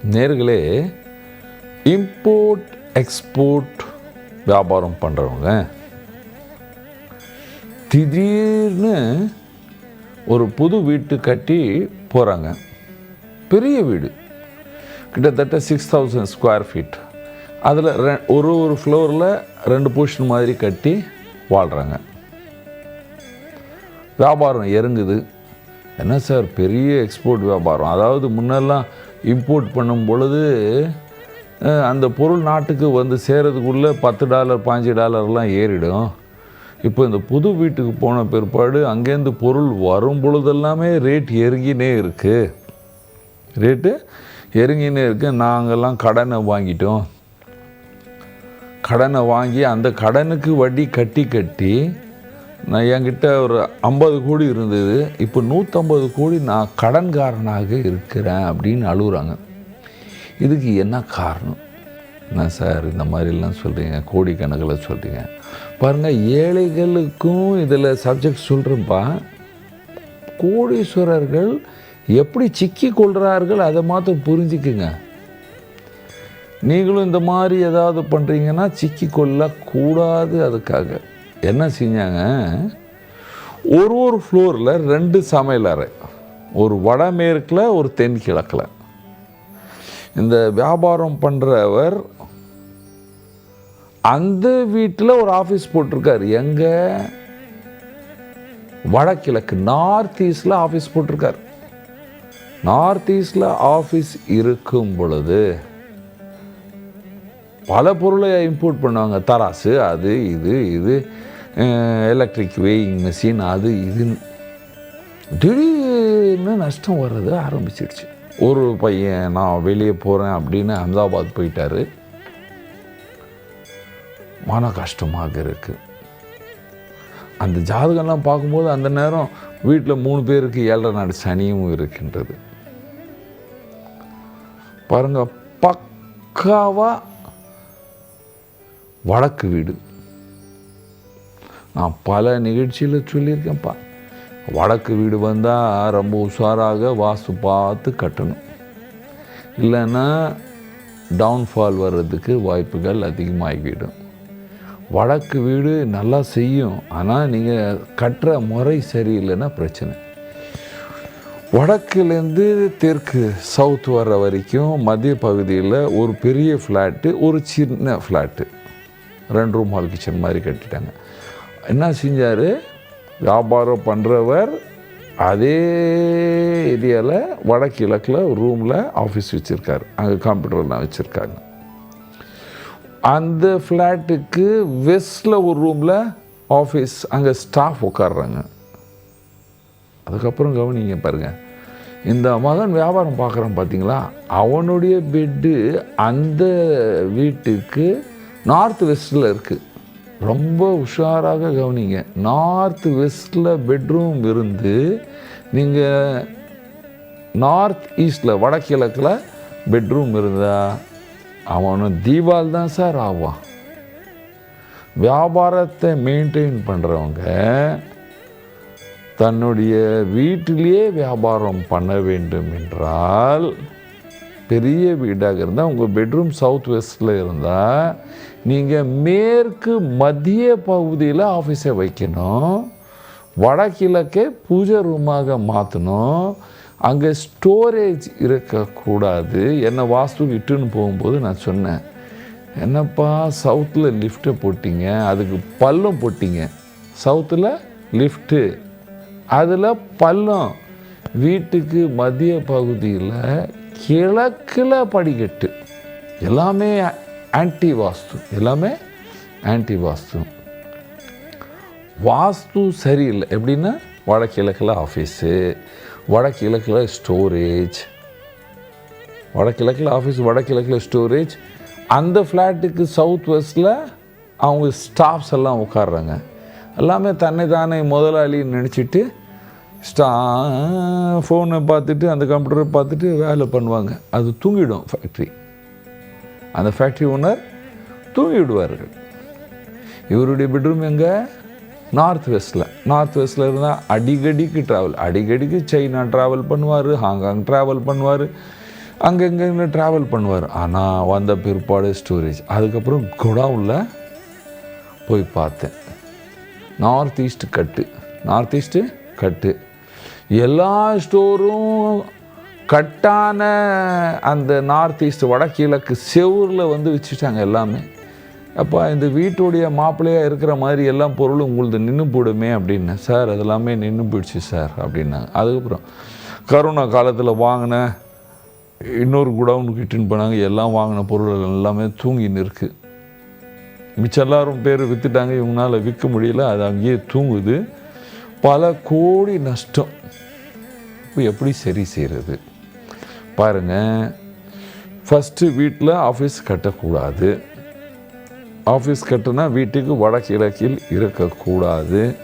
நேர்களே, import export வியாபாரம் பண்ணுறவங்க திடீர்னு ஒரு புது வீட்டு கட்டி போகிறாங்க. பெரிய வீடு, கிட்டத்தட்ட 6000 ஸ்கொயர் ஃபீட். அதில் ஒரு ஃப்ளோரில் 2 போர்ஷன் மாதிரி கட்டி வாழ்கிறாங்க. வியாபாரம் இறங்குது. என்ன சார் பெரிய எக்ஸ்போர்ட் வியாபாரம்? அதாவது முன்னெல்லாம் இம்போர்ட் பண்ணும் பொழுது அந்த பொருள் நாட்டுக்கு வந்து சேரதுக்குள்ளே $10 $5 ஏறிடும். இப்போ இந்த புது வீட்டுக்கு போன பிற்பாடு அங்கேருந்து பொருள் வரும் பொழுதெல்லாமே ரேட் இறங்கினே இருக்குது. நாங்கள்லாம் கடனை வாங்கிட்டோம். கடனை வாங்கி அந்த கடனுக்கு வட்டி கட்டி நான் என்கிட்ட ஒரு 50 கோடி இருந்தது, இப்போ 150 கோடி நான் கடன்காரனாக இருக்கிறேன் அப்படின்னு அழுகுறாங்க. இதுக்கு என்ன காரணம்? என்ன சார் இந்த மாதிரிலாம் சொல்கிறீங்க, கோடிக்கணக்கில் சொல்கிறீங்க? பாருங்கள், ஏழைகளுக்கும் இதில் சப்ஜெக்ட் சொல்கிறேன்ப்பா. கோடீஸ்வரர்கள் எப்படி சிக்கி கொள்கிறார்கள் அதை மாத்திரம் புரிஞ்சுக்குங்க. நீங்களும் இந்த மாதிரி ஏதாவது பண்ணுறீங்கன்னா சிக்கி கொள்ளக்கூடாது. அதுக்காக என்ன செஞ்சாங்க, ஒரு ஃப்ளோரில் 2 சமையல் அறை, ஒரு வடமேற்கில் ஒரு தென்கிழக்கில். இந்த வியாபாரம் பண்ணுறவர் அந்த வீட்டில் ஒரு ஆஃபீஸ் போட்டிருக்கார். எங்கே? வடகிழக்கு, நார்த் ஈஸ்டில் ஆஃபீஸ் போட்டிருக்கார். நார்த் ஈஸ்டில் ஆஃபீஸ் இருக்கும் பொழுது பல பொருளை இம்போர்ட் பண்ணுவாங்க. தராசு, அது இது எலக்ட்ரிக் வெயிங் மெஷின், அது இதுன்னு. திடீர்னு நஷ்டம் வர்றது ஆரம்பிச்சிடுச்சு. ஒரு பையன் நான் வெளியே போகிறேன் அப்படின்னு அஹமதாபாத் போயிட்டாரு. மன கஷ்டமாக இருக்குது. அந்த ஜாதகம்லாம் பார்க்கும்போது அந்த நேரம் வீட்டில் 3 பேருக்கு 7 நாடு சனியும் இருக்கின்றது. பாருங்க, பக்காவா வடக்கு வீடு. நான் பல நிகழ்ச்சியில் சொல்லியிருக்கேன்ப்பா, வடக்கு வீடு வந்தால் ரொம்ப உஷாராக வாஸ்து பார்த்து கட்டணும். இல்லைன்னா டவுன்ஃபால் வர்றதுக்கு வாய்ப்புகள் அதிகமாகிவிடும். வடக்கு வீடு நல்லா செய்யும், ஆனால் நீங்கள் கட்டுற முறை சரியில்லைன்னா பிரச்சனை. வடக்குலேருந்து தெற்கு சவுத் வர்ற வரைக்கும் மத்திய பகுதியில் ஒரு பெரிய ஃப்ளாட்டு, ஒரு சின்ன ஃப்ளாட்டு, 2 ரூம் ஹால் கிச்சன் மாதிரி கட்டிட்டாங்க. என்ன செஞ்சார் வியாபாரம் பண்ணுறவர், அதே ஏரியாவில் வடகிழக்கில் ஒரு ரூமில் ஆஃபீஸ் வச்சுருக்காரு. அங்கே கம்ப்யூட்டர்லாம் வச்சுருக்காங்க. அந்த ஃப்ளாட்டுக்கு வெஸ்டில் ஒரு ரூமில் ஆஃபீஸ், அங்கே ஸ்டாஃப் உட்காடுறாங்க. அதுக்கப்புறம் கவனிங்க பாருங்கள், இந்த மகன் வியாபாரம் பார்க்குறான் பார்த்தீங்களா, அவனுடைய பெட்டு அந்த வீட்டுக்கு நார்த் வெஸ்டில் இருக்குது. ரொம்ப உஷாராக கவனிங்க. நார்த் வெஸ்டில் பெட்ரூம் இருந்து நீங்கள் நார்த் ஈஸ்டில் வடகிழக்கில் பெட்ரூம் இருந்தால் அவனும் தீபாவளி தான் சார் ஆவான். வியாபாரத்தை மெயின்டைன் பண்ணுறவங்க தன்னுடைய வீட்டிலேயே வியாபாரம் பண்ண வேண்டும் என்றால், பெரிய வீடாக இருந்தால் உங்கள் பெட்ரூம் சவுத் வெஸ்டில் இருந்தால் நீங்கள் மேற்கு மத்திய பகுதியில் ஆஃபீஸை வைக்கணும். வடகிழக்கே பூஜை ரூமாக மாற்றணும். அங்கே ஸ்டோரேஜ் இருக்கக்கூடாது. என்னை வாஸ்துக்கு இட்டுன்னு போகும்போது நான் சொன்னேன், என்னப்பா சவுத்தில் லிஃப்ட்டை போட்டிங்க, அதுக்கு பள்ளம் போட்டிங்க. சவுத்தில் லிஃப்ட்டு, அதில் பள்ளம். வீட்டுக்கு மத்திய பகுதியில் கிழக்கில் படிக்கட்டு. எல்லாமே ஆன்டி வாஸ்து, எல்லாமே ஆன்டி வாஸ்து. வாஸ்து சரியில்லை. எப்படின்னா வடகிழக்கில் ஆஃபீஸு, வடகிழக்கில் ஸ்டோரேஜ், வடகிழக்கில் ஆஃபீஸ், வடகிழக்கில் ஸ்டோரேஜ். அந்த ஃப்ளாட்டுக்கு சவுத் வெஸ்டில் அவங்க ஸ்டாஃப்ஸ் எல்லாம் உட்காடுறாங்க. எல்லாமே தன்னை தானே முதலாளின்னு நினச்சிட்டு ஃபோனை பார்த்துட்டு அந்த கம்ப்யூட்டரை பார்த்துட்டு வேலை பண்ணுவாங்க. அது தூங்கிடும் ஃபேக்ட்ரி. அந்த ஃபேக்ட்ரி ஓனர் தூங்கி விடுவார்கள். இவருடைய பெட்ரூம் எங்கே? நார்த் வெஸ்ட்டில். நார்த் வெஸ்ட்டில் இருந்தால் அடிக்கடிக்கு ட்ராவல், அடிக்கடிக்கு சைனா ட்ராவல் பண்ணுவார், ஹாங்காங் ட்ராவல் பண்ணுவார். அங்கங்கே ட்ராவல் பண்ணுவார். ஆனால் வந்த பிற்பாடு ஸ்டோரேஜ். அதுக்கப்புறம் குடவுனில் போய் பார்த்தேன். நார்த் ஈஸ்ட்டு கட்டு. எல்லா ஸ்டோரும் கட்டான அந்த நார்த் ஈஸ்ட் வடகிழக்கு செவ்வூரில் வந்து வச்சுட்டாங்க எல்லாமே. அப்போ இந்த வீட்டுடைய மாப்பிள்ளையாக இருக்கிற மாதிரி எல்லாம் பொருளும் உங்களது நின்று போடுமே அப்படின்னு. சார் அதெல்லாமே நின்று போயிடுச்சு சார் அப்படின்னாங்க. அதுக்கப்புறம் கரோனா காலத்தில் வாங்கின இன்னொரு குடவுனுக்கு இட்டுன்னு போனாங்க. எல்லாம் வாங்கின பொருள் எல்லாமே தூங்கின்னு இருக்குது. மிச்சம் எல்லாரும் பேர் விற்றுட்டாங்க. இவங்களால் விற்க முடியல, அது அங்கேயே தூங்குது. பல கோடி நஷ்டம். இப்போ எப்படி சரி செய்கிறது பாருங்கள். ஃபஸ்ட்டு வீட்டில் ஆஃபீஸ் கட்டக்கூடாது. ஆஃபீஸ் கட்டுனா வீட்டுக்கு வடகிழக்கில் இருக்கக்கூடாது.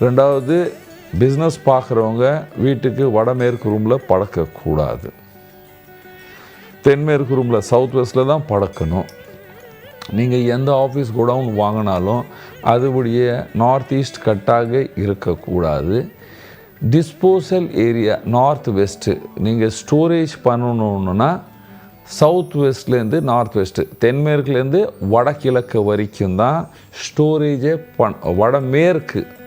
ரெண்டாவது, பிஸ்னஸ் பார்க்குறவங்க வீட்டுக்கு வடமேற்கு ரூமில் படுக்கக்கூடாது. தென்மேற்கு ரூமில் சவுத் வெஸ்ட்டில் தான் படுக்கணும். நீங்கள் எந்த ஆஃபீஸ் குடவுன் வாங்கினாலும் அதுபடிய நார்த் ஈஸ்ட் கட்டாக இருக்கக்கூடாது. டிஸ்போசல் ஏரியா நார்த் வெஸ்ட்டு நீங்கள் ஸ்டோரேஜ் பண்ணணுன்னா சவுத் வெஸ்ட்லேருந்து நார்த் வெஸ்ட்டு, தென்மேற்குலேருந்து வடகிழக்கு வரைக்கும் தான் ஸ்டோரேஜே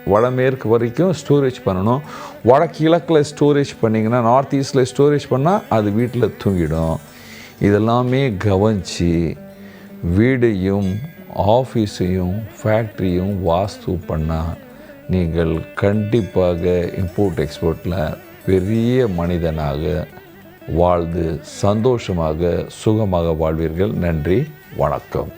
வடமேற்கு வரைக்கும் ஸ்டோரேஜ் பண்ணணும். வடகிழக்கில் ஸ்டோரேஜ் பண்ணிங்கன்னா, நார்த் ஈஸ்டில் ஸ்டோரேஜ் பண்ணால் அது வீட்டில் தூங்கிடும். இதெல்லாமே கவனித்து வீடையும் ஆஃபீஸையும் ஃபேக்ட்ரியும் வாஸ்து பண்ணால் நீங்கள் கண்டிப்பாக இம்போர்ட் எக்ஸ்போர்ட்டில் பெரிய மனிதனாக வாழ்ந்து சந்தோஷமாக சுகமாக வாழ்வீர்கள். நன்றி, வணக்கம்.